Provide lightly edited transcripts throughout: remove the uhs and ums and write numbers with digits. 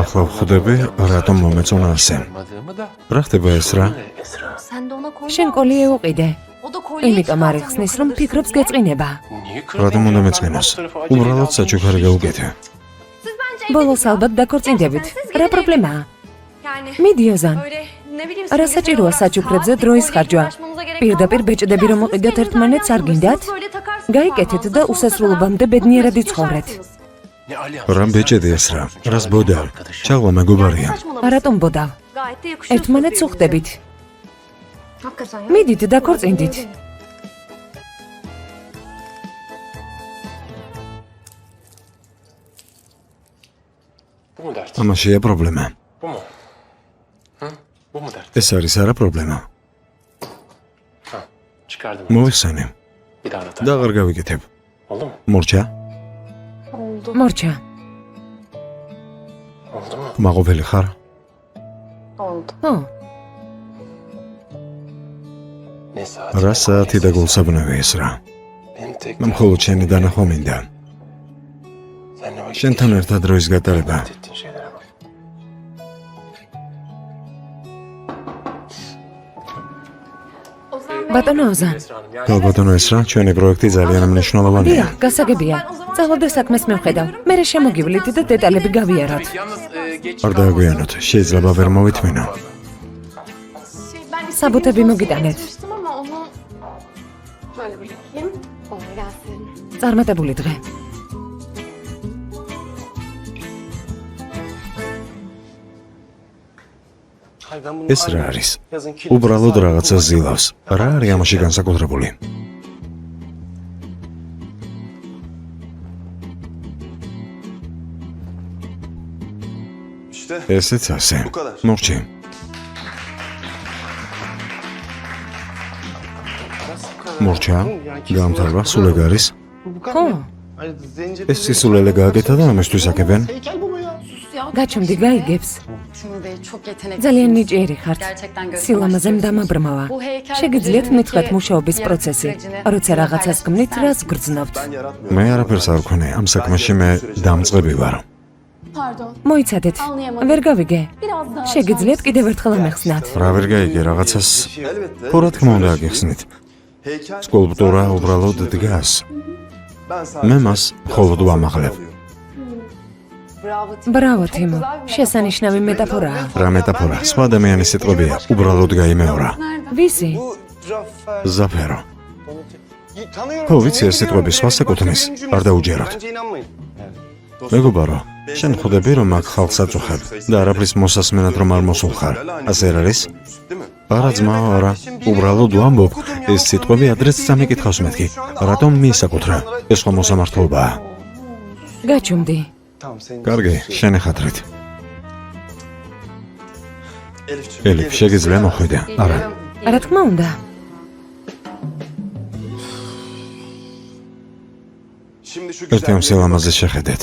ახლა ვხვდები, რატომ მომეწონა ასე. რა ხდება ეს რა? შენ კოლიე უყიდე. იმიტომ არ იხსნის, რომ ფიქრობს გეწყინება. რატომ უნდა მეწყინოს? უბრალოდ საჩუქარი გაუკეთე. ბოლოს ალბათ დაქორწინდებით. რა პრობლემაა? მიდი ოზან. რა საჭიროა საჩუქრებზე დროის ხარჯვა? პირდაპირ ბეჭდები რომ უყიდოთ ერთმანეთს არ გინდათ? გაიკეთეთ და უსასრულობამდე ბედნიერად იცხოვრეთ. რა ბეჭედი ეს რა? რას ბოდავ? ჩაღლა მეგობარია. რატომ ბოდავ? ერთმანეთს უხდებით. მიდით დაქორწინდით. ამაშია პრობლემა. ეს არის არა პრობლემა. მოიხსენე. და აღარ გავიკეთებ. მორჩა? მორჩა. მაყოფილი ხარ? ხო. რა საათი და გულსაბნევი ეს რა? მე მხოლოდ შენი დანახვა მინდა. შენთან ერთად დროის გატარება. ბატონო ოზან. ბატონო ეს რა? ჩვენი პროექტი ძალიან მნიშვნელოვანია. დიახ, გასაგებია. წავალ საქმეს მივხედავ. მერე შემოგივლით და დეტალები გავიაროთ. არ დააგვიანოთ, შეიძლება ვერ მოვითმინო. საბუთები მოგიტანეთ. წარმატებული დღე. ეს რა არის? უბრალოდ რაღაცა ზილავს. რა არის ამაში განსაკუთრებული? ესეც ასე. მორჩი. მორჩა, გამთავრდა, სულ ეგ არის? ხო, ეს სისულელე გააკეთა და ამისთვის აკებენ? გაჩვმდი გაიგებს. ძალიან ნიჭიერი ხართ. სილამაზემ დამაბრმავა. შეგიძლიათ მითხრათ მუშაობის პროცესი. როცა რაღაცას გმნით, რას გრძნობთ? მე არაფერს არ ვქონე, ამ საქმეში მე დამწყები ვარ. მოიცადეთ. ვერ გავიგე. შეგიძლიათ კიდევ ერთხელ ამეხსნათ. რა ვერ გაიგე რაღაცას? ხო რა თქმა უნდა აგიხსნით. სკულპტურა უბრალოდ დგას. მე მას მხოლოდ ვამაღლებ. ბრავო თიმო, შესანიშნავი მეტაფორაა. რა მეტაფორა? სხვა ადამიანის სიტყვებია, უბრალოდ გაიმეორა. ვისი? ზაფერო. ხო, ვიცი ეს სიტყვები სხვას ეკუთვნის, არ დაუჯეროთ. მეგობარო, შენ ხვდები რომ აქ ხალხს აწუხებ და არაფრის მოსასმენად რომ არ მოსულ ხარ. ასე არ არის? არა ძმაო, არა. უბრალოდ ვამბობ, ეს სიტყვები ადრეც სამიკითხავს მეთქი. რატომ მიისაკუთრე? ეს ხო მოსამართლობაა. გაჩვმდი. კარგი, შენი ხათრით. ელიფ, შეგიძლია მოხვიდე? არა. რა თქმა უნდა. ერთი ამ სილამაზეს შეხედეთ.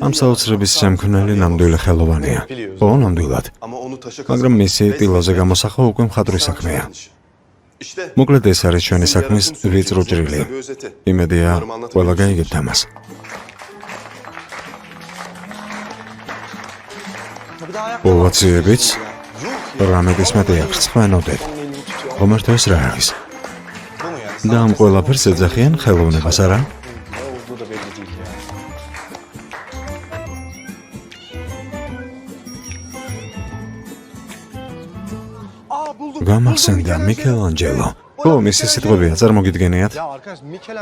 ამ საოცრების შემქმნელი ნამდვილი ხელოვანია. ო, ნამდვილად. მაგრამ მისი ტილოზე გამოსახვა უკვე მხატვრის საქმეა. მოკლედ ეს არის ჩვენი საქმის ვიწრო ჭრილი. იმედია, ყველა გაიგებთ ამას. ოვაციებიც? რამედის მეტი აქვს, ხვენოდეთ. ღომერთო ეს რა არის? და ამ ყველაფერს ეძახიან ხელოვნებას, არა? გამახსენდა მიქელანჯელო. ო, მისი სიტყვებია, წარმოგიდგენიათ?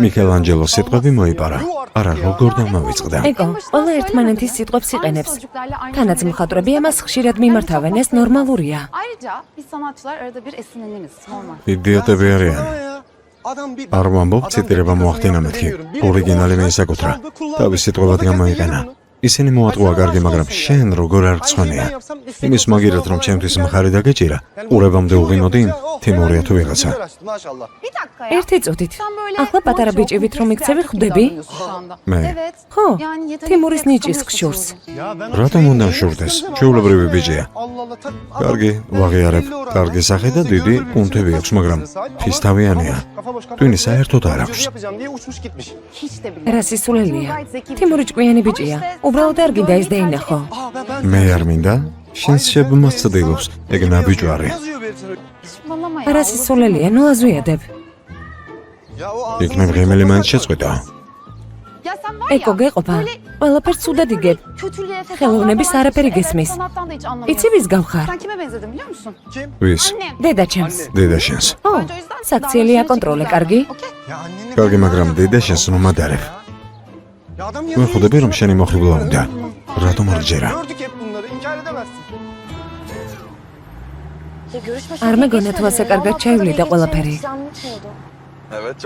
მიქელანჯელოს სიტყვები მოიპარა. არა, როგორ დამავიწყდა. ეკო, ყველა ერთმანეთის სიტყვებს იყენებს. თანაც მხატვრები ამას ხშირად მიმართავენ, ეს ნორმალურია. იდიოტები არიან. არ ვამბობ, ციტირება მოახდინა მეთქი. ორიგინალი მიისაკუთრა. თავის სიტყვებად გამოიყენა. ისინი მოატყუა კარგი, მაგრამ შენ როგორ არ გცხვენია? იმის მაგირად რომ ჩემთვის მხარი დაგეჭირა, ყურებამდე უღიმოდი, თემურია თუ ვიღაცა. ერთი წუთით. ახლა პატარა ბიჭივით რომ იქცევი ხვდები? მე. ხო, თემურის ნიჭის გშურს. რატომ უნდა შურდეს? ჩვეულებრივი ბიჭია. კარგი, ვაღიარებ. კარგი სახე და დიდი კუნთები აქვს, მაგრამ ფისთავიანია. ტვინი საერთოდ არ აქვს. რა სისულელია. თემური ჭკვიანი ბიჭია. უბრალოდ არ გინდა ის დაინახო. მე არ მინდა შენს შემოსწდილობს ეგ ნაბიჯვარი არა სისულელია, ნუ აზვიადებ. იქნებ ღიმილი მაინც შეწყვიტა ეკო გეყოფა, ყველაფერს ცუდად იგებ. ხელოვნების არაფერი გესმის. იცი ვის გავხარ? ვის დედა ჩემს. დედა შენს ო, საქციელი აკონტროლე, კარგი? კარგი მაგრამ დედა შენს რომ ადარებ მე ხვდები რომ შენი მოხიბლა უნდა რატომ არ გჯერა არ მეგონა თუ ასე კარგად ჩაივლიდა ყველაფერი.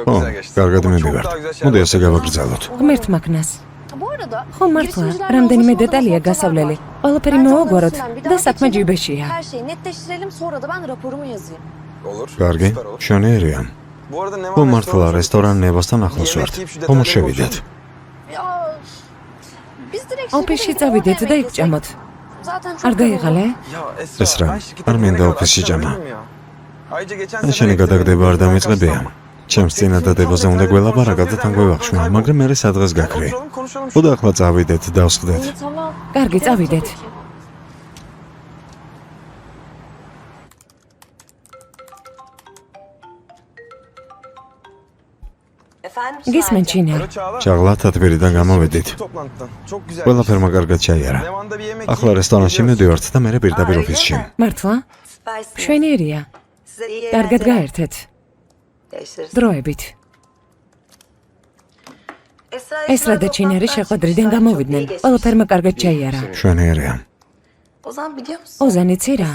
ო კარგად მივიღართ მოდი ასე გავაგრძელოთ ღმერთ მაგნას. ხო მართლა, რამდენიმე დეტალია გასავლელი. ყველაფერი მოვაგვაროთ და საქმე ჯიბეშია. კარგი შენერია ხო მართლა რესტორან ნევასთან ახლოს ვართ ხომ შევიდეთ ოფისში წავიდეთ და იქ ჭამოთ. არ გაიღალე? ეს რა არ მინდა ოფისში ჭამა ან შენი გადაგდება არ დამეწყებია ჩემს წინადადებაზე უნდა გველაპარაკა და თან გვევახშუნა მაგრამ მე სადღაც გაქრე ხო და ახლა წავიდეთ დავსხდეთ კარგი, წავიდეთ. გისმენ ჩინარ. ჩაღლა თათბირიდან გამოვედით ყველაფერმა კარგად ჩაიარა ახლა რესტორანში მივდივართ და მე პირდაპირ ოფისში მართლა? მშვენიერია. კარგად გაერთეთ. დროებით. ესრა და ჩინარი შეხვედრიდან გამოვიდნენ. ყველაფერმა კარგად ჩაიარა. შენერია ოზან იცი რა?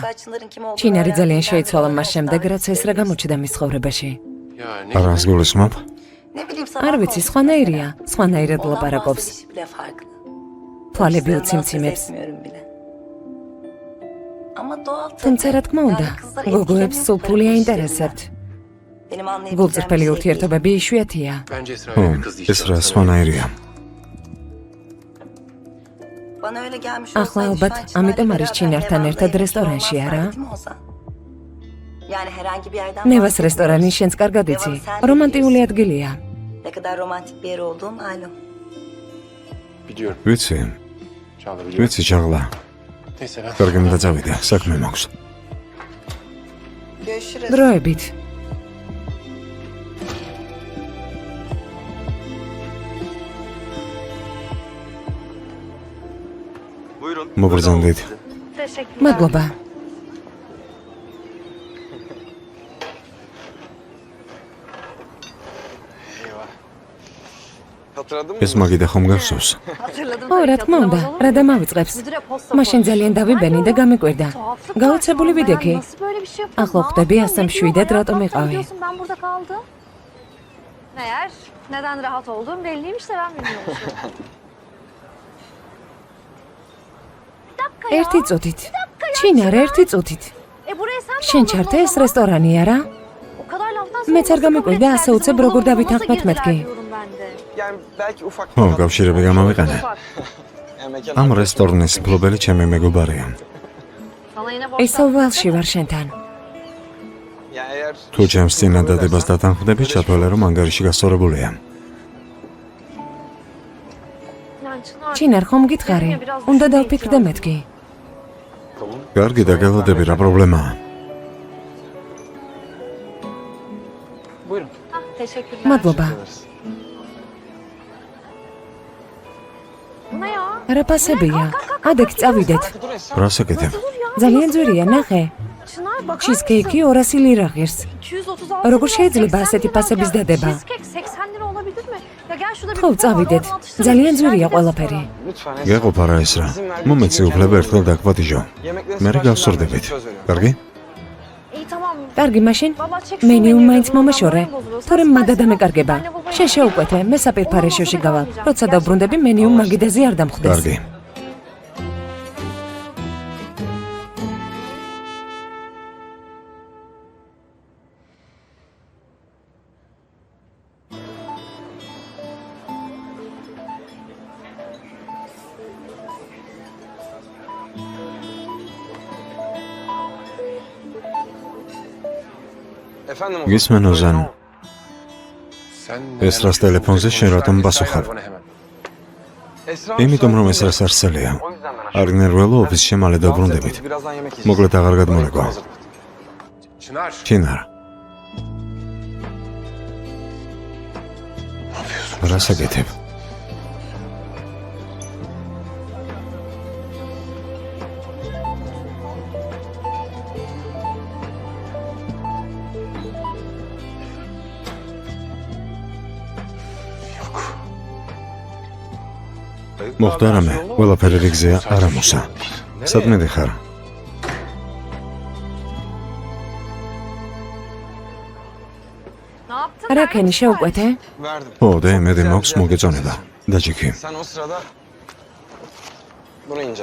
ჩინარი ძალიან შეიცვალა მას შემდეგ, რაც ესრა გამოჩნდა მის ცხოვრებაში. არას გულისხმობ არ ვიცი, სხვანაირია. სხვანაირად ლაპარაკობს. თვალები უციმციმებს. თუმცა რა თქმა უნდა, გოგოებს სულ აინტერესებთ. გულწრფელი ურთიერთობები იშვიათია. ო ეს რა სხვანაირია ახლა ალბათ ამიტომ არის ჩინართან ერთად რესტორანში, არა? ნევას რესტორანი შენს კარგად იცი. რომანტიკული ადგილია. ვიცი ჩაღლა კარგი მინდა წავიდე საქმე მაქვს დროებით. მოგრძანდით მადლობა. ეს მაგიდა ხომ გახსოვს ო, რა თქმა უნდა, რა დამავიწყებს. მაშინ ძალიან დავიბენი და გამიკვირდა. გაოცებული ვიდექი. ახლა ხვდები 107-დან რატომ იყავი? Meğer neden rahat olduğum belliymiş de ben bilmiyorum. ერთი წუთით. ჩინარ, ერთი წუთით. Buraya sen mi შენ ჩართე ეს რესტორანი, არა? o kadar laftan მეც არ გამიკვირდა ასე უცებ როგორ დავითანხმეთ მეთქი. ო კავშირები გამოვიყენე ამ რესტორნის მფლობელი ჩემი მეგობარია ისევ ვალში ვარ შენთან. თუ ჩემს წინადადებას დათანხმდები ჩათვალე რომ ანგარიში გასწორებულია ჩინარ, ხომ გითხარი? უნდა დავფიქრდე მეთქი. კარგი დაგელოდები რა პრობლემაა Teşekkürler. მადლობა. Bu ne ya? რა ფასებია? ადექ წავიდეთ. რასაკეთებ ძალიან ძვირია, ნახე. Çınar bakar ჩიზკეიკი 200 ლირა ღირს. 236 როგორ შეიძლება ასეთი ფასების დადება? Cheesecake 80 lira olabilir mi? Ya gel şurada bir ხო, წავიდეთ. ძალიან ძვირია ყველაფერი. გეყოფა რა ეს რა მომეცი უფლება ერთხელ დაგვატიჟო მე გავსურდებით კარგი İyi tamam. კარგი, მაშინ Valla çek მენიუ menüyü. მაინც მომაშორე. Bozulursa თორემ მადა დამეკარგება. შენ შეუკვეთე, მე საპირფარეშოში გავალ. როცა დავბრუნდები, მენიუ მაგიდაზე არ დამხვდეს. კარგი გისმენ ოზან ეს რას ტელეფონზე შენ რატომ პასუხობ იმიტომ რომ ეს რას არსელია არ გნერველო ოფისში მალე დაბრუნდებით. მოკლედ აღარ გადმონეკვა. ჩინარ. რას აკეთებ? მოხდა რამე, ყველაფერი რიგზეა, არ ამოსა. სადმედი ხარ? რა ქენი შეუკვეთე? ო, და იმედი მაქვს მოგეწონება. დაჭიქი.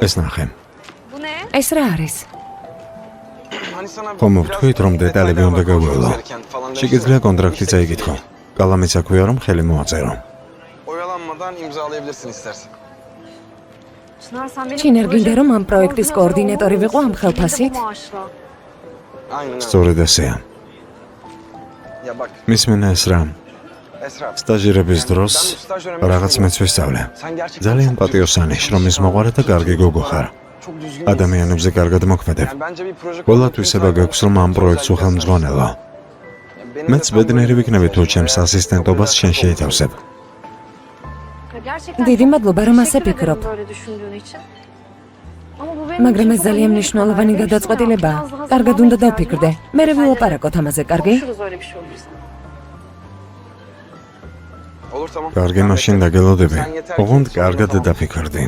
ეს ნახე. ეს რა არის? ხომ ვთქვით, რომ დეტალები უნდა გავველო. შეგიძლია კონტრაქტი წაიკითხო. კალამიც აქვია, რომ ხელი მოაწერო. Oyalanmadan imzalayabilirsin istersen. ჩინარ გინდა რომ ამ პროექტის კოორდინატორი ვიყო ამ ხელფასით? Aynen öyle. სწორედ ესეა. Ya bak, მისმენა ეს რა? Esra. სტაჟირების დროს რაღაც მეც ვისწავლე. Sen gerçekten ძალიან პატიოსანი, შრომის მოყვარე და კარგი გოგო ხარ. çok düzgün. ადამიანებზე კარგად მოქმედებ. Yani bence bir proje ყველათვისება გაქვს, რომ ამ პროექტს უხელმძღვანელო. მეც ბედნიერი ვიქნები თუ ჩემს ასისტენტობას შენ შეითავსებ. დიდი მადლობა რომ ასე ფიქრობ. მაგრამ ეს ძალიან მნიშვნელოვანი გადაწყვეტილებაა. კარგად უნდა დავფიქრდე. მე ვილაპარაკოთ ამაზე, კარგი? Olur tamam. კარგი, მაშინ დაგელოდები. ოღონდ კარგად დაფიქრდი.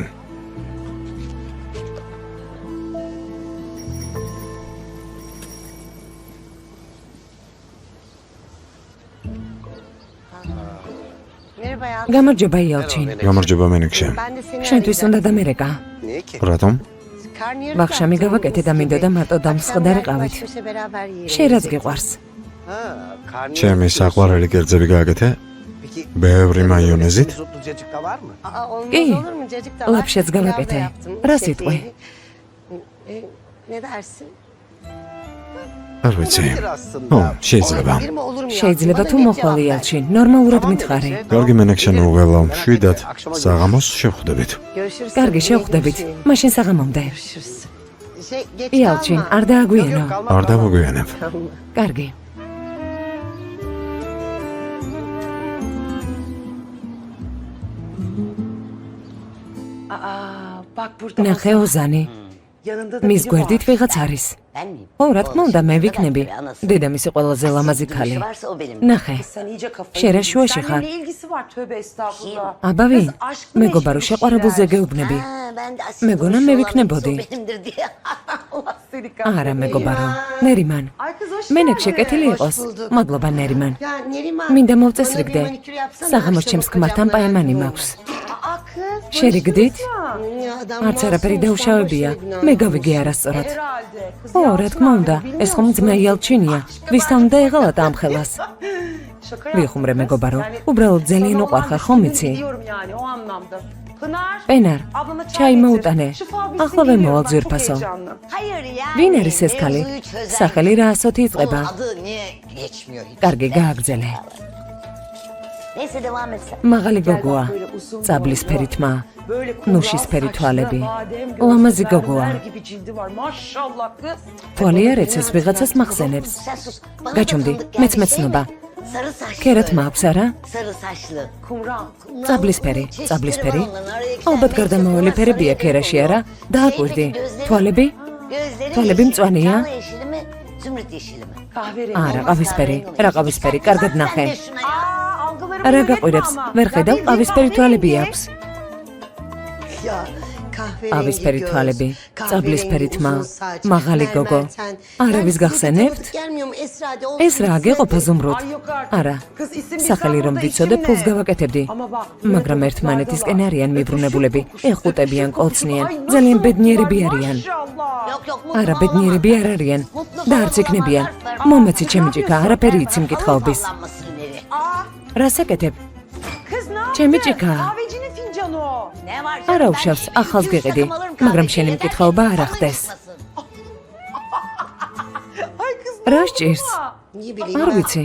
გამარჯობა იალჩინ. გამარჯობა მენიქშე. შენთვის უნდა დამერეკა. რატომ? ვახშამი გავაკეთე და მინდოდა მარტო დამსხდარიყავით. შენ რაც გიყვარს? ჩემი საყვარელი კერძები გააკეთე? ბევრი მაიონეზით? კი. ლაფშეც გავაკეთე. რა სიტყვი? არ ვიცი. ო, შეიძლება. შეიძლება თუ მოხვალ იალჩინ. ნორმალურად მითხარი. კარგი მენიქშე, ნუ ველო, შვიდად. საღამოს შევხვდებით. კარგი, შევხვდებით. მაშინ საღამომდე. იალჩინ, არ დააგვიანო. არ დავაგვიანებ. კარგი. ნახე ოზანი. მის გვერდით ვიღაც არის. ო, რა თქმა უნდა, მე ვიქნები. დედამისი ყველაზე ლამაზი ქალი. ნახე. შენ რა შუაში ხარ? აბავი, მეგობარო შეყვარებულზე გეუბნები. მეგონა მე ვიქნებოდი. არა, მეგობარო. ნერიმან. მენექ შეკეთილი იყოს. მადლობა, ნერიმან. მინდა მოვწესრიგდე. საღამოს ჩემს ქმართან პაემანი მაქვს. შერიგდით? არც არაფერი დაუშავებია. მე გავიგე არასწორად. ო, რა თქმა უნდა, ეს ხომ ძმა იალჩინია. ვისთან უნდა ეღალატა ამ ხელას? ვიხუმრე მეგობარო, უბრალოდ ძალიან უყვარხარ, ხომ იცი? პენარ, ჩაი მოუტანე. ახლავე მოვალ ძვირფასო. ვინ არის ეს ქალი? სახელი რა ასოთი იწყება? კარგი, გააგრძელე. მაღალი გოგოა, წაბლისფერი თმა, ნუშისფერი თვალები. ლამაზი გოგოა. თვალი არ ეცეს ვიღაცას მახსენებს. გაჩუმდი, მეც მეცნობა. ქერათ მაქვს არა? წაბლისფერი, წაბლისფერი. ალბათ გარდამავალი ფერებია ქერაში არა? დააკვირდი. თვალები? თვალები მწვანეა? არა, ყავისფერი. რა ყავისფერი? კარგად ნახე. რა გაყვირებს? ვერ ხედავ, ყავისფერი თვალები აქვს. ყავისფერი თვალები, წაბლისფერი თმა, მაღალი გოგო. არავის გახსენებთ? ეს რა გეყოფა ზუმრუთ? არა. სახელი რომ ვიცოდე, ფულს გავაკეთებდი. მაგრამ ერთმანეთისკენ არიან მიბრუნებულები, ეხუტებიან, კოლცნიან, ძალიან ბედნიერები არიან. არა, ბედნიერები არ არიან. და არც იქნებიან. მომეცი ჩემი ჭიქა, არაფერი იცი მკითხაობის. რას აკეთებ? ჩემი ჭიქა. არა უშავს, ახალს გეყიდი, მაგრამ შენი მკითხაობა არ ახდეს. რა სჭირს? არ ვიცი.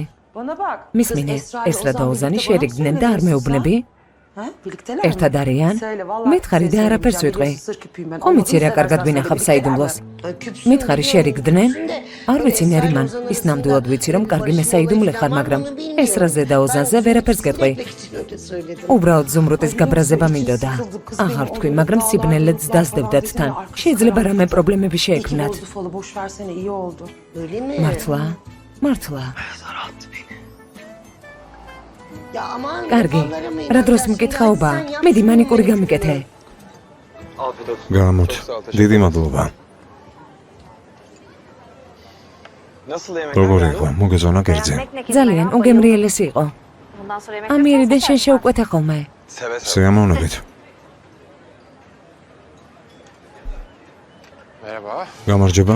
მისმინე, ესრა და ოზანი შერიგდნენ და არ მეუბნები? ერთად არიან? მითხარი და არაფერს ვიტყვი. ხომ იცი რა კარგად ვინახავ საიდუმლოს? მითხარი შერიგდნენ? არ ვიცი ნერიმან, ის ნამდვილად ვიცი რომ კარგი მესაიდუმლე ხარ, მაგრამ ესრაზე და ოზანზე ვერაფერს გეტყვი. უბრალოდ ზუმრუტის გაბრაზება მინდოდა. აღარ თქვი, მაგრამ სიბნელეც დასდებდათ თან. შეიძლება რამე პრობლემები შეექმნათ. მართლა? მართლა. კარგი, რა დროს მკითხაობა? მიდი მანიკური გამიკეთე. გამოთ, დიდი მადლობა. როგორ იყო, მოგეწონა კერძი? ძალიან უგემრიელესი იყო. ამიერიდან შენ შეუკვეთა ხოლმე. სიამოვნებით. გამარჯობა.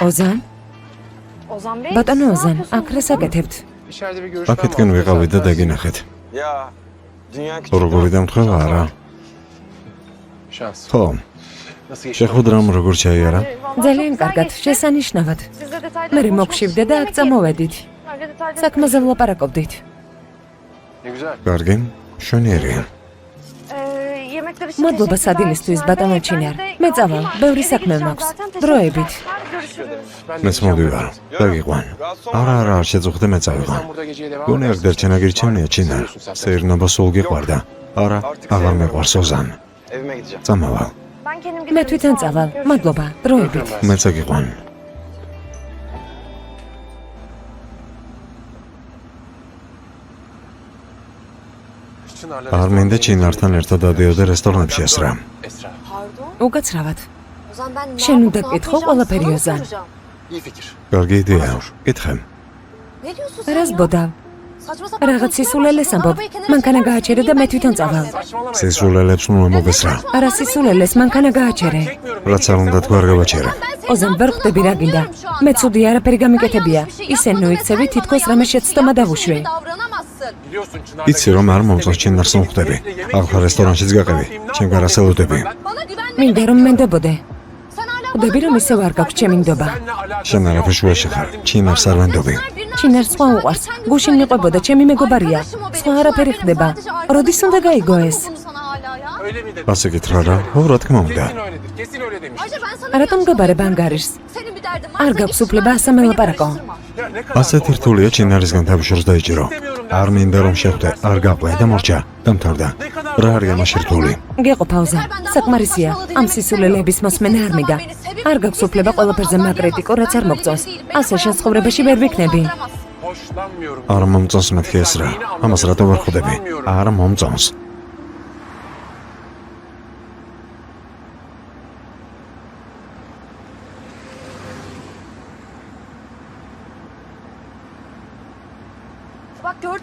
ოზან? ბატონო ოზან, აქ რა საკეთებთ? აქეთკენ ვიყავით და დაგინახეთ. როგორი დამთხევა არა? ხო. შეხვდრამ როგორ ჩაიარა? ძალიან კარგად, შესანიშნავად. მე მოგშივდე და აქ წამოვედით. საქმეზე ვლაპარაკობდით. კარგი, მშვენიერია. მადლობა სადილისთვის, ბატონო ჩინარ. მე წავალ, ბევრი საქმე მაქვს. დროებით. მეც მოდივარ. დაგიყვან. არა, არ შეწუხდე, მე წავიღან. გონი არ დარჩენა გირჩევნია ჩინარ. სეირნობა სულ გიყვარდა. არა, აღარ მეყვარს ოზან. წამავალ. მე თვითონ წავალ. მადლობა, დროებით. მეც აგიყვან. არ მინდა ჩინართან ერთად დადიოდე რესტორნებში ესრა. უკაცრავად. შენ უნდა გკითხო ყველაფერი ოზან. კარგი იდეა. კითხე. რას ბოდავ? რაღაც სისულელეს ამბობ. მანქანა გააჩერე და მე თვითონ წავალ. სისულელებს უნდა მოგესრა. არა სისულელეს, მანქანა გააჩერე. რაც არ უნდა თქვა არ გავაჩერე. ოზან ვერ ხვდები რა გინდა. მე ცუდი არაფერი გამიკეთებია. ისე ნოიქცევი თითქოს რამე შეცდომა დავუშვი. იცი რომ არ მომწონს ჩინარს მოხვდები. ახლა რესტორანშიც გაყევი. ჩემ გარასელოდები. მინდა რომ მენდობოდე. ხვდები რომ ისევ არ გაქვს ჩემი ნდობა. შენ არაფერ შუაში ხარ. ჩინარს არ ვენდობი. ჩინარს სხვა უყვარს. გუშინ მიყვებოდა ჩემი მეგობარია. სხვა არაფერი ხდება. როდის უნდა გაიგო ეს? ასე გითხრა რა? ო, რა თქმა უნდა. რატომ გაბარებ ანგარიშს? არ გაქვს უფლება ასამე ლაპარაკო. ასეთი რთულია ჩინარისგან თავშორს დაიჭირო. არ მინდა რომ შეხვდე, არ გაყვე და მორჩა. დამთავრდა. რა არის ამაში რთული? გეყოფა ოზან. საკმარისია. ამ სისულელეების მოსმენა არ მინდა. არ გაქვს უფლება ყველაფერზე მაკრიტიკო, რაც არ მოგწონს. ასე შენ ცხოვრებაში ვერ ვიქნები. არ მომწონს მეთქი ეს რა. ამას რატო ვერ ხვდები? არ მომწონს.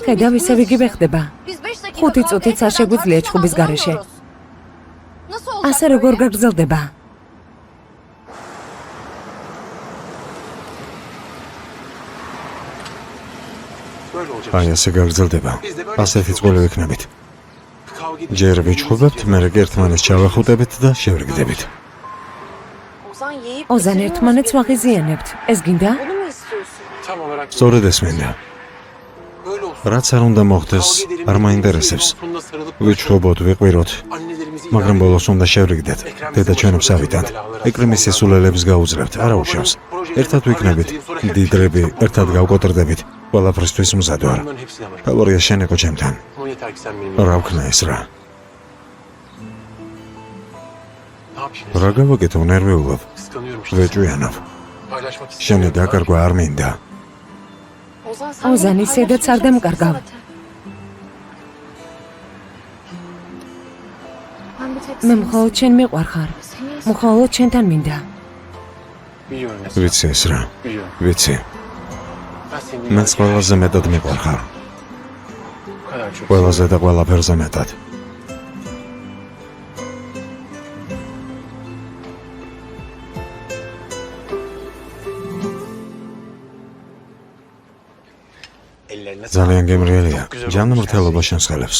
ხედავ ისევ იგივე ხდება. 5 წუთიც არ შეგვიძლია ჩხუბის გარეშე. ასე როგორ გაგრძელდება? აი ასე გაგრძელდება. ასეთი წყული ვიქნებით. ჯერ ვიჩხუბებთ, მერე ერთმანეთს ჩავახუტებით და შევრიგდებით. ოზან ერთმანეთს ვაღიზიანებთ. ეს გინდა? სწორედ ეს მინდა. რაც არ უნდა მოხდეს, არ მაინტერესებს. ვიჩხუბოთ, ვიყვიროთ, მაგრამ ბოლოს უნდა შევრიგდეთ. დედა ჩვენებს ავიტანთ. ეკრემის სისულელებს გაუძლებთ, არა უშავს. ერთად ვიქნებით, დიდრები, ერთად გავკოტრდებით. ყველაფრისთვის მზად ვარ. გალორია შენ იყო ჩემთან. რა ვქნა ეს რა? რა გავაკეთო ნერვიულობ? ვეჭვიანობ. შენი დაკარგვა არ მინდა. ოზან ისედაც არ დამკარგავ. მე მხოლოდ შენ მიყვარხარ. მხოლოდ შენთან მინდა. ვიცი ეს რა. ვიცი. მეც ყველაზე მეტად მიყვარხარ. ყველაზე და ყველაფერზე მეტად. ძალიან გემრიელია. ჯანმრთელობა შენსხელებს.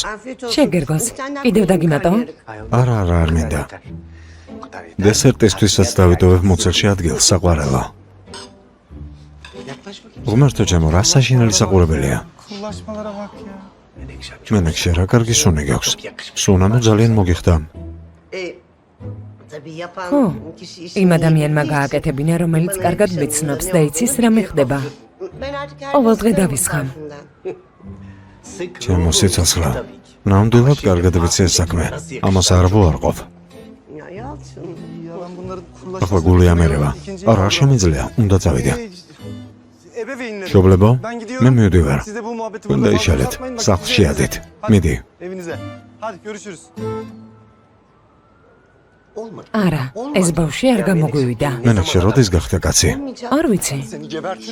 შეგერგოს. კიდევ დაგიმატო? არა, არ მინდა. დესერტისთვისაც დავიტოვებ მოცელში ადგილს, საყვარელო. ღმერთო ჩემო, რა საშინელი საყურებელია. მენექშე რა კარგი სუნი გაქვს. სუნანო ძალიან მოგიხდა. ხო, იმ ადამიანმა გააკეთებინა, რომელიც კარგად ვიცნობს და იცის რა მეხდება. ყოველდღე დავისხამ. ჩემო სიცოცხლე. ნამდვილად კარგად ვიცი ეს საქმე. ამას არ ვუარყოფ. ახლა გული ამერევა. არ შემიძლია, უნდა წავიდე. შობლებო, მე მივდივარ. უნდა იშალეთ, სახლში ადით. მიდი. არა, ეს ბავშვი არ გამოგვივიდა. მენექშე როდის გახდა კაცი? არ ვიცი.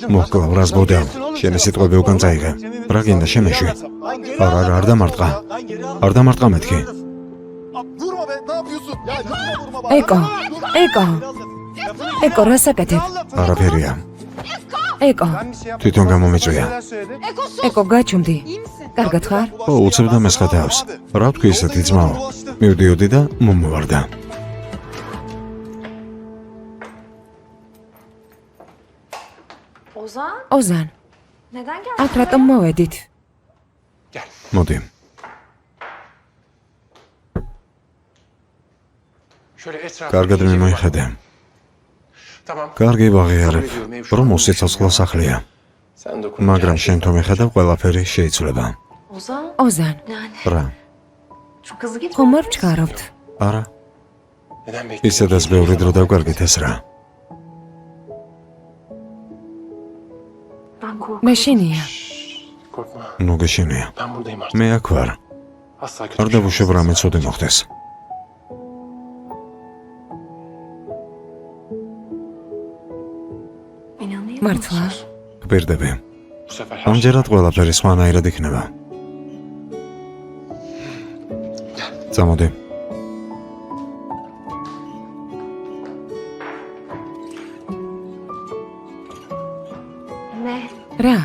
მოკლავ რას ბოდავ. შენი სიტყვები უკან წაიღე. რა გინდა შემეშვი? არა, არ დამარტყა. არ დამარტყა მეთქი. ეკო, რა საკეთებ? არაფერია. ეკო, თვითონ გამომიწვია. ეკო, გაჩუმდი. კარგად ხარ? ო, უცებდა მესხეთავს. რა თქვი ისეთი ძმაო? მივდიოდი და მომმოვარდა. ოზან, აქ რატომ მოვედით? მოდი. კარგად მიმოიხედე. კარგი ვაღიარებ, რომ მოსიცოცხლო სახლია. მაგრამ შენ თუ მიხედავ, ყველაფერი შეიცვლება. ოზან, რა? ხომ არ ვჩქარავთ? არა. ისედაც ბევრი დრო დავკარგეთ ეს რა. მე შენია. ნუ გეშენია. მე აქ ვარ. არ დავუშვებ რამე ცუდი მოხდეს. მართლა? გვერდები. ამჯერად ყველაფერი სხვანაირად იქნება. წამოდი. რა?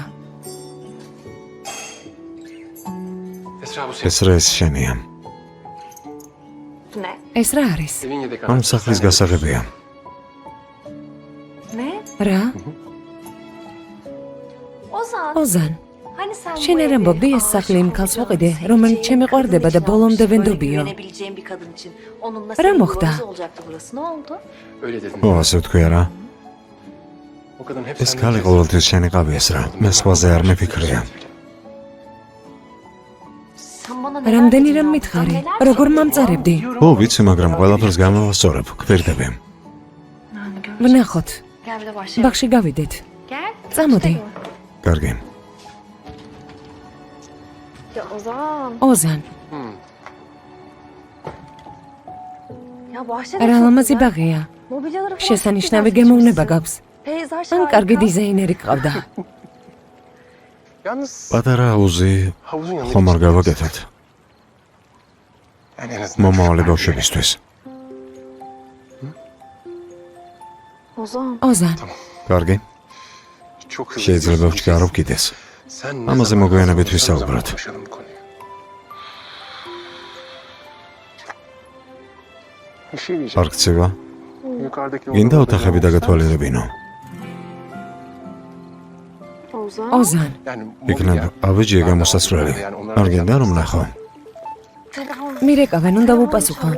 ეს რა ეს შენია? ეს რა არის? ამ სახლის გასაღებია. რა? ოზან, შენ არ ამბობდი ეს სახლი იმ ქალს ვაყიდე, რომელიც შემეყვარდება და ბოლომდე ვენდობიო. რა მოხდა? ო, ასე ვთქვი არა. ეს ქალი ყოველთვის შენიყავი ეს რა. მე სხვაზე არ მიფიქრია. რამდენი რამ მითხარი? როგორ მომწარებდი? ო, ვიცი, მაგრამ ყველაფერს გამოვასწორებ. გვერდები. ვნახოთ. ბაღში გავიდეთ. წამოდი. კარგი. ოზან. რა ლამაზი ბაღია. შესანიშნავი გემოვნება გაქვს. ან კარგი დიზაინერი გყავდა. პატარა აუზი ხომ არ გავაკეთეთ. მომავალი ბავშვებისთვის. ოზან. კარგი. შეიძლება ვჩქარავ კიდეს. ამაზე მოგვიანებით ვისაუბროთ. არ გწევა? გინდა ოთახები დაგათვალიერებინო? ოზან. იქნებ ავეჯია გამოსასვლელი. არ გინდა რომ ნახო? მირეკავენ, უნდა ვუპასუხო.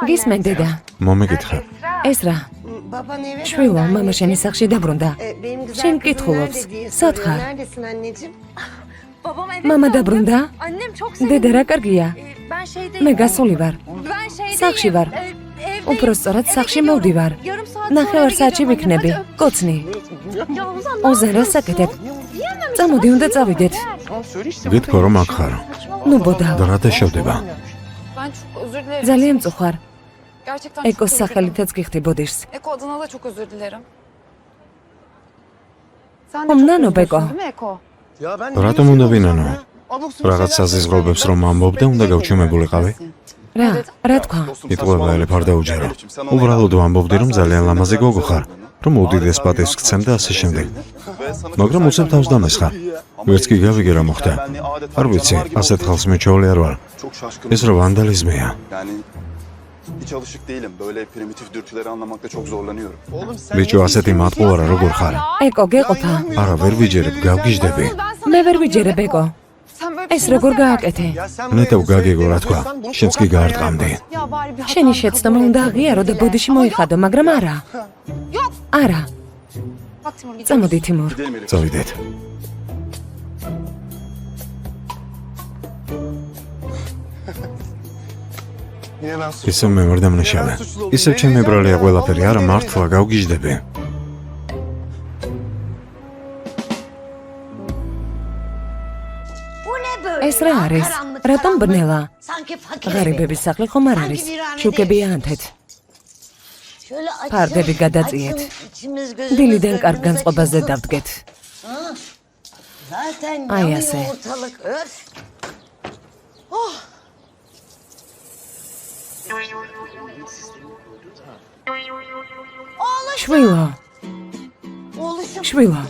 გისმენ დედა. მომეკითხა. ეს რა? შვილო, მამა შენი სახლში დაბრუნდა. შენ კითხულობს, სად ხარ? მამა დაბრუნდა? დედა რა კარგია? მე გასული ვარ. სახლში ვარ. უпростоრად სახლში მოვდივარ. ნახევარ საათში ვიქნები. კოცნი. ოზან, რა საკეთებ? წამოდი, უნდა წავიდეთ. გითქო რომ აქ ხარ. ნუ ბოდა. და რა დაშავდება? ძალიან მწუხარ. ეკოს სახელითაც გიხდი ბოდიშს. Eko adına da çok özür dilerim. ხომ ნანო ბეკო? რატომ უნდა ვინანო? რაღაც საზიზღობებს რომ ამბობდე, უნდა გავჩუმებულიყავი. რა თქვა? იტყუება ელიფ არ დაუჯერო. უბრალოდ ვამბობდი რომ ძალიან ლამაზი გოგო ხარ, რომ უდიდეს პატივს გცემ და ასე შემდეგ. მაგრამ უცებ თავს დამესხა. ვერც კი გავიგე რა მოხდა. არ ვიცი, ასეთ ხალხს მეჩვეული არ ვარ. ეს რა ვანდალიზმია. Hiç alışık değilim. Böyle primitif dürtüleri anlamakta çok zorlanıyorum. Bicho ასეთი მატყუარა როგორ ხარ? ეკო, გეყოფა. არა, ვერ ვიჯერებ, გავგიჟდები. მე ვერ ვიჯერებ, ეკო. ეს როგორ გააკეთე? ნეტევ გაგიგო რა თქვა. შენც კი გაარტყამდი. შენი შეცდომა უნდა აღიარო და ბოდიში მოიხადო, მაგრამ არა. არა. წამოდი, თიმურ. Gidelim Elif. წავიდეთ. Yine ben suçluyum. ისევ მე ვარ დამნაშავე. ისევ ჩემი ბრალია ყველაფერი, არა მართლა გავგიჟდები. ეს რა არის? რატომ ბნელა? ღარიბების სახლი ხომ არ არის? შუქებია ანთეთ. ფარდები გადაწიეთ. დილიდან კარგ განწყობაზე დავდგეთ. Ay ასე. შვილო, შვილო,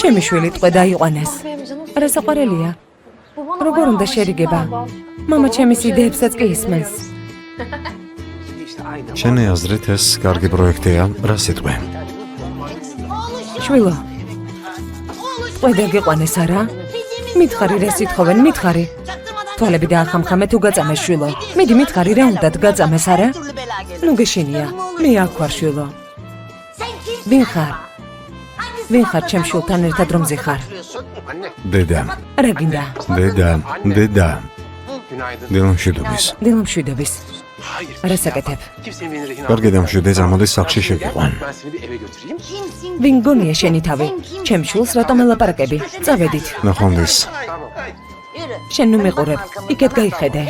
ჩემი შვილი ტყვე დაიყვანეს. რა საყვარელია? როგორ უნდა შერიგება? მამა ჩემის იდეებსაც კი ისმენს. შენი აზრით ეს კარგი პროექტია, რა სიტყვი? შვილო, ტყვე დაგიყვანეს არა? მითხარი რა სიტყვენ, მითხარი. თვალები დაახამხამე თუ გაწამე შვილო. მიდი მითხარი რა უნდა გაწამეს არა? ნუ გეშინია, მე აქ ვარ შვილო. ვინ ხარ? ვინ ხარ ჩემ შვილთან ერთად რომ ზიხარ? დედა, რა გინდა? დედა. Günaydın. დილამშვიდობის. დილამშვიდობის. რა საკეთებ? კარგი დამშვიდე, წამოდი სახლში შეგიყვან. Ben seni bir eve götüreyim. ვინ გონია შენი თავი? ჩემ შვილს რატომ ელაპარაკები? წავედით. ნახვამდის. შენ ნუ მიყურებ. იქეთ გაიხედე.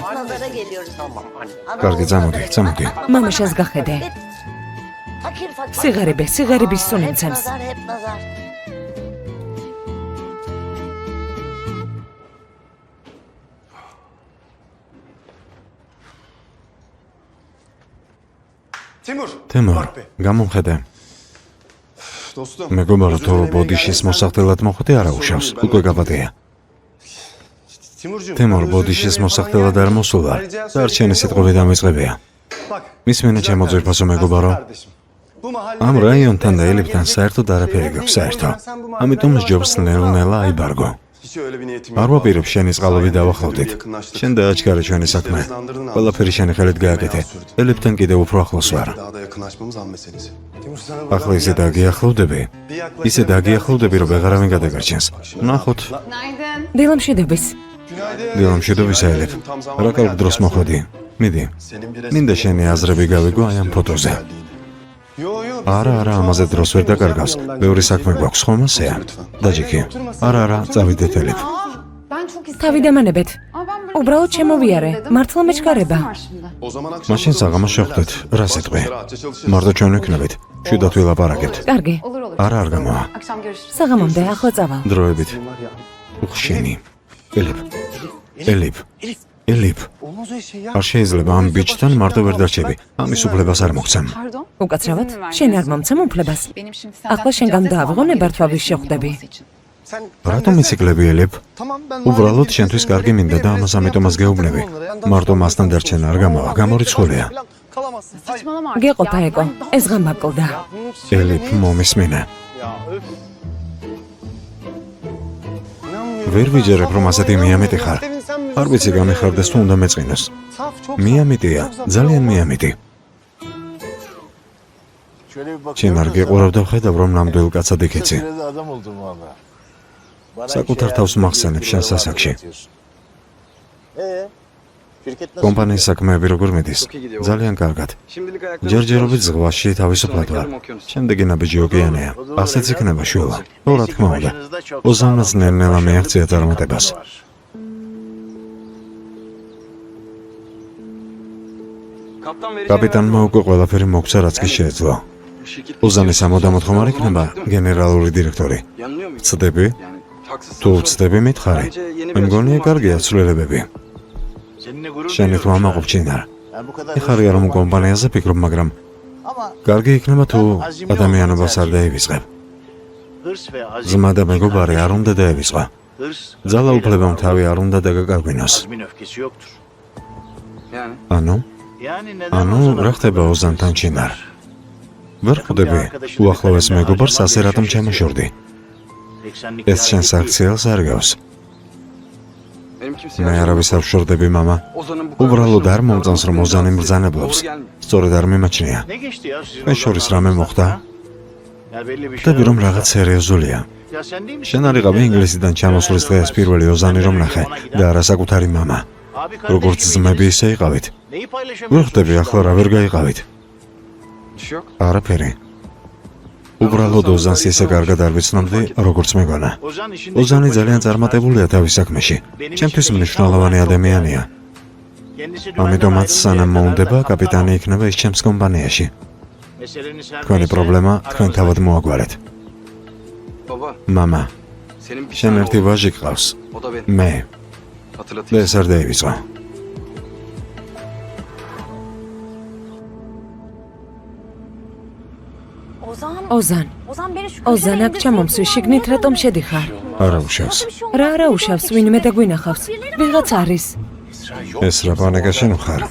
კარგი, წამოდი. მამაშას გახედე. სიღარიბის სუნი მცემს. თემურ, Bak be. გამომხედე. Dostum. მეგობარო, özür თუ dilerim, ბოდიშის yani. მოსახდელად მოხვდი არა უშავს, უკვე გაბატია. Timurcuğum, თემურ, ben özür ბოდიშის dilerim, მოსახდელად bana არ gel. მოსულა. Ayrıca დარჩენი სიტყვები დამიწყებია. Bak, მისმენე ჩემო ძვირფასო მეგობარო. bu mahallede- ამ რაიონთან და ელებთან საერთოდ არაფერი გაქვს საერთო. ამიტომ ჯობს ნელ-ნელა აიბარგო. Hiç öyle bir niyetim არ yok. ვაპირებ შენი წყალობით დავახლოვდით. შენ დააჩქარე ჩვენი საქმე. ყველაფერი შენი ხელით გააკეთე. ელებთან კიდევ უფრო ახლოს ვარ. Daha da yakınlaşmamız an meselesi. Timur sana ახლა ისე დაგიახლოვდები. ისე დაგიახლოვდები, რომ ვეღარავინ გადაგარჩენს. ნახოთ. დილამშვიდობის. დილამშვიდობის ელებ. რა კარგ დროს მოხვედი. მიდი. მინდა შენი აზრები გავიგო აი ამ ფოტოზე. არა, ამაზე დროს ვერ დაკარგავს. ბევრი საქმე გვაქვს, ხომ ასეა? დაჯიქი. არა, წავიდეთ ელებ. თავი დამანებეთ. უბრალოდ შემოვიარე. მართლა მეჩქარება. მაშინ საღამოს შევხვდეთ. რა სიტყვი? მარტო ჩვენ ვიქნებით. შვიდად ვილაპარაკებთ. კარგი. არა, არ გამოვა. საღამომდე ახლა წავა. დროებით. უხშენი. ელებ. არ შეიძლება ამ ბიჭთან მარტო ვერ დარჩები. ამის უფლებას არ მოგცემ. უკაცრავად, შენ არ მომცემ უფლებას. ახლა შენგან დაავიღო ნებართვავის შეხვდები. რატომ ციკლები ელებ? უბრალოდ შენთვის კარგი მინდა და ამას ამიტომაც გეუბნები. მარტო მასთან დარჩენა არ გამოვა, გამორიცხულია. გეყოფა ეკო, ეს ღამბა კლდა. ელებ, მომისმინე. ვერ ვიჯერებ, რომ ასეთი მიამიტი ხარ. არ ვიცი გამიხარდეს თუ უნდა მეწყინოს. მიამიტია, ძალიან მიამიტი. შენ არ გეყურავ და ვხედავ, რომ ნამდვილ კაცად იქეცი. საკუთარ თავს მახსენებ შენ სასაკში. კომპანიის საქმეები როგორ მიდის? ძალიან კარგად. Şimdilik ayaklarım ჯერჯერობით ზღვაში თავისუფლად ვარ. შემდეგი ნაბიჯი ოკეანეა. ასეც იქნება შვილო. რა თქმა უნდა. ოზანაც ნელ-ნელა მიაღწია წარმატებას. Kaptan vereceğim. კაპიტანმა უკვე ყველაფერი მოგცა, რაც კი შეეძლო. Şirket ოზანის ამოდამოთხომ არ იქნება გენერალური დირექტორი. yanılıyor muyum? ცდები? Yani haksız. თუ ვცდები მითხარი. მე მგონია კარგია ცვლილებები. შენი თქმა მაყოფ ჩინარ. ეხარია რომ კომპანიაზე ფიქრობ, მაგრამ კარგი იქნება თუ ადამიანობას არ დაივიწყებ. ზმა და მეგობარი არ უნდა დაევიწყო. ძალაუფლებამ თავი არ უნდა დაგაკარგვინოს. Yani ანუ ანუ რა ხდება ოზანთან ჩინარ? ვერ ხვდები უახლოეს მეგობარს ასე რატომ ჩამოშორდი? ეს შენს აქციელს არ გავს. Benim kimseye მე არავის არ ვშორდები, მამა. Ozan'ın bu kadar უბრალოდ არ მომწონს რომ ოზანი მბრძანებლობს. სწორედ არ მიმაჩნია. ეს შორის რამე მოხდა? ხდები რომ რაღაც სერიოზულია. შენ არ იყავი ინგლისიდან ჩამოსვლის დღეს პირველი ოზანი რომ ნახე და არა საკუთარი მამა. როგორც ძმები ისე იყავით. ვერ ხდები ახლა რა ვერ გაიყავით? bir şey yok. არაფერი. უბრალოდ ოზანს ისე კარგად არ ვიცნობდი, როგორც მეგონა. ოზანი ძალიან წარმატებულია თავის საქმეში. ჩემთვის მნიშვნელოვანი ადამიანია. ამიტომაც სანამ მოუნდება, კაპიტანი იქნება ის ჩემს კომპანიაში. თქვენი პრობლემა თქვენ თავად მოაგვარეთ. Baba, მამა, senin bir შენ tane ერთი oğlun. ვაჟი ყავს. O da benim. მე Hatırlatayım. და ეს არ დაივიწყო. ოზან, Ozan beni şu ოზან აქ ჩამომსვი შიგნით რატომ შედიხარ? არა უშავს. რა არა უშავს, ვინმე დაგვინახავს. ვიღაც არის. ეს რა პანიკაში ნუ ხარ?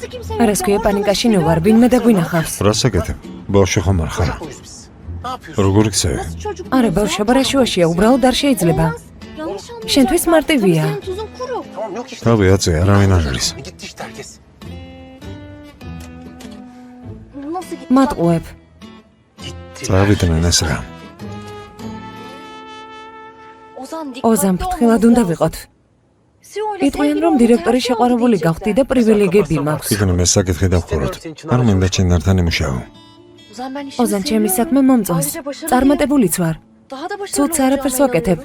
არას ქვია პანიკაში ნუ ვარ, ვინმე დაგვინახავს. რას აკეთებ? ბავშვი ხომ არ ხარ? როგორ იქცევი? არა, ბავშვი ბარაშუაშია, უბრალოდ არ შეიძლება. შენთვის მარტივია. თავი აწე, არავინ არ არის. მატყუებ. წავიდნენ ეს რა. ოზან ფრთხილად უნდა ვიყოთ. იტყვიან რომ დირექტორი შეყვარებული გავხდი და პრივილეგიები მაქვს. იქნებ ეს საკითხი დავხუროთ. არ მინდა ჩინართან იმუშაო. ოზან ჩემი საქმე მომწონს. წარმატებულიც ვარ. ცუდს არაფერს ვაკეთებ.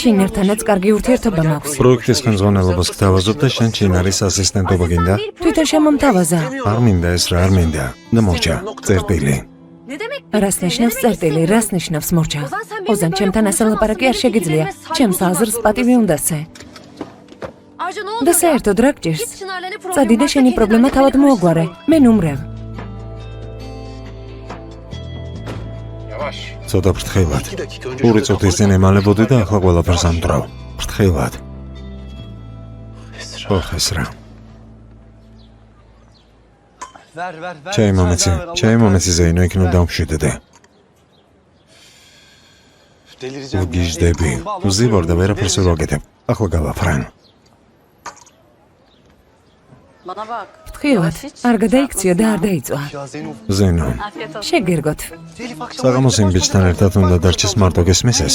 ჩინართანაც კარგი ურთიერთობა მაქვს. პროექტის ხელმძღვანელობას გთავაზობ და შენ ჩინარის ასისტენტობა გინდა? თვითონ შემომთავაზა. არ მინდა ეს რა, არ მინდა. და მორჩა, წერტილი. რას ნიშნავს წერტილი, რას ნიშნავს მორჩა? ოზან ჩემთან ასე ლაპარაკი არ შეგიძლია. ჩემს აზრს პატივი უნდასე. და საერთოდ რა გჭირს? წადი და შენი პრობლემა თავად მოაგვარე. მე ნუმრევ. ცოტა ფრთხილად. ორი წუთის წინ ემალებოდი და ახლა ყველაფერს ამტრავ. ფრთხილად. ოხ ეს რა. ჩაიმომეცი ზეინო იქნებ დავმშვიდდე. ვგიჟდები. ვზივარ და ვერაფერს ვერ ვაკეთებ. ახლა გავაფრან. ფრთხილად. არ გადაიქციო და არ დაიწვა. ზეინო, შეგერგოთ. საღამოს იმ ბიჭთან ერთად უნდა დარჩეს მარტო გესმის ეს.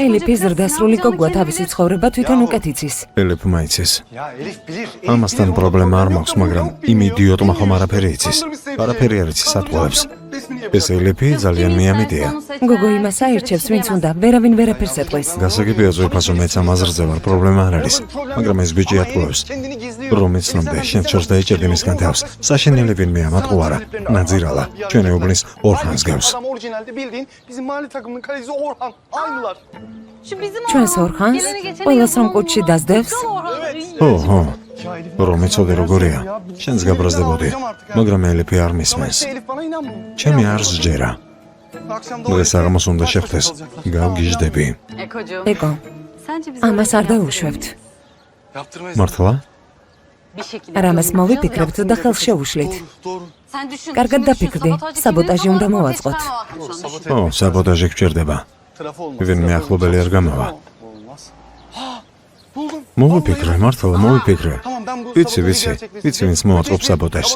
ელიფი ზრდასრული გოგოა თავისი ცხოვრება თვითონ უკეთ იცის. ელიფ მაიცის. ამასთან პრობლემა არ მაქვს, მაგრამ იმ იდიოტმა ხომ არაფერი იცის. არაფერი არ იცის ატყუებს. ეს ელიფი ძალიან მიამიტია. გოგო იმას აირჩევს, ვინც უნდა, ვერავინ ვერაფერს ეტყვის. გასაგებია ზოიფასო მეც ამ აზრზე ვარ, პრობლემა არ არის. მაგრამ ეს ბიჭი ატყუებს. რომ იცნობდე, შენ შორს დაიჭერდი მისგან თავს. საშინელი ვინმე ამატყუარა. ნაძირალა. ჩვენი უბნის ორხანს გავს. Orijinalde bildiğin bizim mahalle takımının kalecisi Orhan. Aynılar. ჩვენს ორხანს ყველას რომ კუჩში დაძდევს. ხო. რომ იცოდე როგორია. შენს გაბრაზდებოდი. მაგრამ ელიფი არ მისმენს. Elif bana inanmıyor. ჩემი არ სჯერა. Akşam დღეს საღამოს უნდა შევხვდეს. გავგიჟდები. ეკო, ამას არ დაუშვებთ. yaptırmayız. მართლა? რამას მოვიფიქრებთ და ხელს შევუშლით. კარგად დაფიქრდი, საბოტაჟი უნდა მოვაწყოთ. ო, საბოტაჟი გჭირდება. Tarafı olmaz. ვინმე ახლობელი არ გამოვა. Olmaz. Buldum. მოვიფიქრე, მართლა მოვიფიქრე. Tamam ben bu ვიცი, sabotajı ვიცი, gerçekleştireyim. ვიცი ვინც მოაწყობს საბოტაჟს.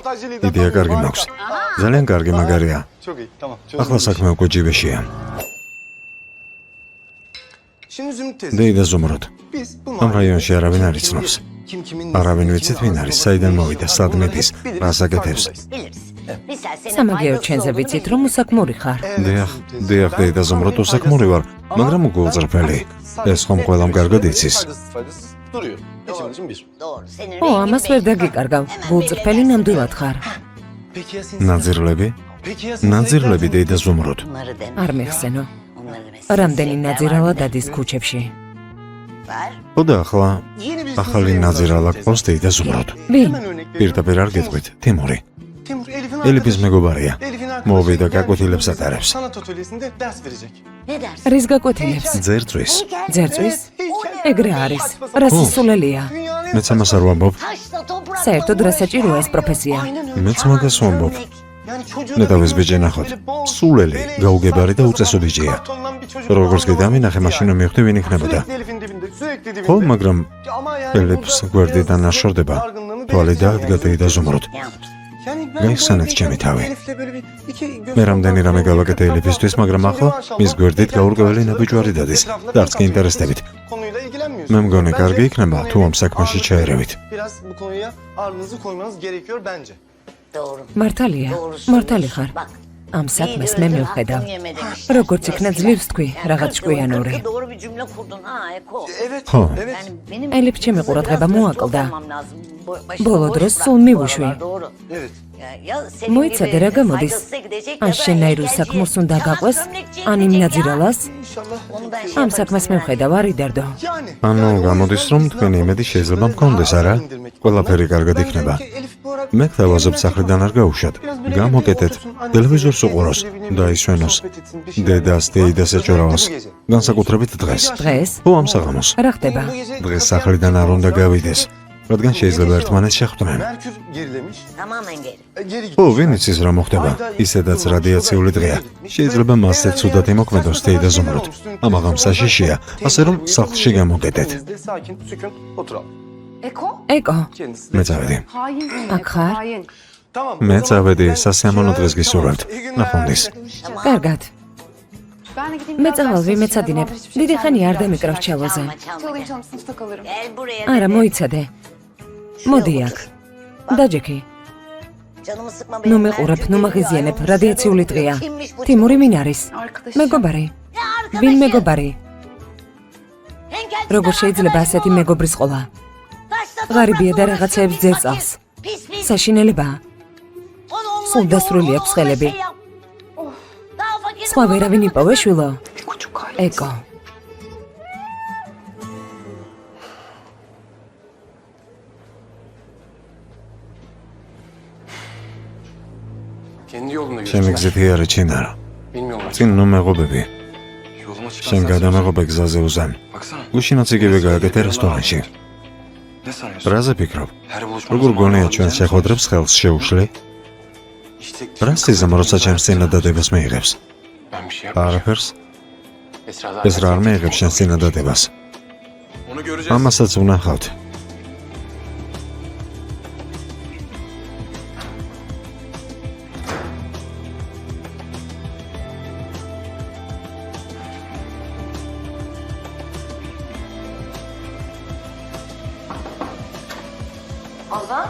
იდეა კარგი მაქვს. ძალიან კარგი მაგარია. Çok iyi. Tamam. ახლა საქმე უკვე ჯიბეშია. Şimdi Zümrüt teyze. დეიდა ზუმროდ. Biz bu ამ რაიონში არავინ არ იცნობს. kim kimin არავინ ვიცით ვინ არის, საიდან მოვიდა, სად მიდის, რას აკეთებს. სამაგეო ჩვენზე ვიცით რომ უსაქმური ხარ. დიახ, დეიდა ზუმროდ უსაქმური ვარ, მაგრამ უგულწრფელი. ეს ხომ ყველამ კარგად იცის. Faydasız duruyor. İçim için bir. ო, ამას ვერ დაგიკარგავ. გულწრფელი ნამდვილად ხარ. Peki ya siz? ნაძირლები? Peki ya siz? ნაძირლები დეიდა ზუმროდ. არ მეხსენო. რამდენი ნაძირალა დადის ქუჩებში. ხო და ახლა Yeni bir ახალი ნაძირალა ყავს დეიდა ზუმროდ. ვინ? Hemen örnek vereyim. პირდაპირ არ გეტყვით, თემური. Timur Elif'in ელიფის მეგობარია. Elif'in მოვიდა arkadaşı გაკვეთილებს ატარებს. sanat atölyesinde ders verecek. რის გაკვეთილებს? ძერწვის. ძერწვის? ეგრე არის. რას ისულელია? მეც ამას არ ვამბობ. საერთოდ რა საჭიროა ეს პროფესია? მეც მაგას ვამბობ. ნეტავის ბიჭი ნახოთ. სულელი, გაუგებარი და უწესო ბიჭია. როგორც კი დამინახე, მაშინ მივხვდი ვინ იქნებოდა. ხო, მაგრამ ელიფს გვერდიდან არ შორდება. თვალი დაადგა და ზუმრუდ. გაიხსენეთ ჩემი თავი. მე რამდენი რამე გავაკეთე ელიფისთვის, მაგრამ ახლა მის გვერდით გაურკვეველი ნაბიჯვარი დადის. და არც კი ინტერესდებით. მე მგონი კარგი იქნება თუ ამ საქმეში ჩაერევით. მართალია, მართალი ხარ. ამ საქმეს მე მივხედავ. როგორც იქნა ძლივს თქვი, რაღაც ჭკვიანური. ხო, ელიფ ჩემი ყურადღება მოაკლდა. ბოლო დროს სულ მივუშვი. მოიცადე რა გამოდის? ან შენაირ საქმოს უნდა გაყვეს, ან იმ ნაძირალას? ამ საქმეს მივხედავ, არ იდარდო. ანუ გამოდის რომ თქვენი იმედი შეიძლება მქონდეს, არა? ყველაფერი კარგად იქნება. მე გთავაზობ სახლიდან არ გაუშვათ. გამოკეთეთ, ტელევიზორს უყუროს, დაისვენოს. დედას, დეიდას ეჭვრავს. განსაკუთრებით დღეს. დღეს? ხო, ამ საღამოს. რა ხდება? დღეს სახლიდან არ უნდა გავიდეს. რადგან შეიძლება ერთმანეთს შეხვდნენ. ო, ვინ იცის რა მოხდება? ისედაც რადიაციული დღეა. შეიძლება მასზე ცუდად იმოქმედოს დეიდა ზუმრუდ. ამაღამ საშიშია, ასე რომ სახლში გამოკეთეთ. ეკო, მე წავედი. აქ ხარ? მე წავედი, სასიამოვნო დღეს გისურვებთ. ნახვამდის. კარგად. მე წავალ ვიმეცადინებ. დიდი ხანი არ დამიკრავ ჩელოზე. არა, მოიცადე. მოდი აქ. დაჯექი. ნუ მეყურებ, ნუ მაღიზიანებ, რადიაციული დღეა. თიმური ვინ არის? მეგობარი. ვინ მეგობარი? როგორ შეიძლება ასეთი მეგობრის ყოლა? ღარიბია და რაღაცეებს ძერწავს. საშინელებაა. სულ დასრული აქვს ხელები. სხვა ვერავინ იპოვე შვილო? ეკო. ჩემი გზით იარე ჩინარო. წინ ნუ მეღობები. შენ გადამეღობე გზაზე უზან. უშინაც იგივე გააკეთე რესტორანში. რაზე ფიქრობ? როგორ გონია ჩვენ შეხვედრებს ხელს შეუშლი? რა სიზამ როცა ჩემს წინადადებას მიიღებს? არაფერს? ეს რა არ მიიღებს შენს წინადადებას? ამასაც ვნახავთ.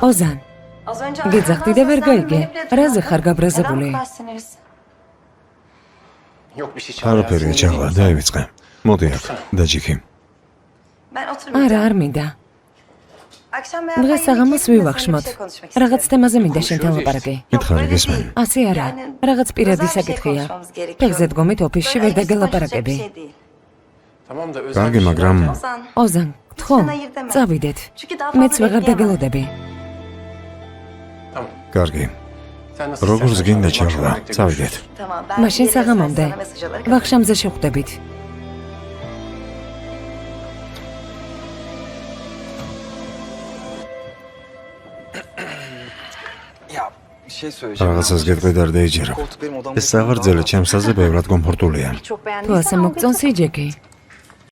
ოზან, გეძახდი და ვერ გაიგე. რაზე ხარ გაბრაზებული? არაფერი ჩაღლა, დაივიწყე. მოდი აქ, დაჯიქი. არა, არ მინდა. დღეს საღამოს ვივახშმოთ. რაღაც თემაზე მინდა შენთან ლაპარაკი. მითხარი გესმენ. ასე არა, რაღაც პირადი საკითხია. ფეხზე დგომით ოფისში ვერ დაგელაპარაკები. კარგი, მაგრამ ოზან, თხო, წავიდეთ. მეც ვეღარ დაგელოდები. კარგი. როგორც გინდა ჩაღლა, წავიდეთ. მაშინ საღამომდე. ვახშამზე შევხვდებით. რაღაცას გეტყვი და არ დაიჯერო. ეს სავარძელი ჩემსაზე ბევრად კომფორტულია. თუ ასე მოგწონს იჯექი.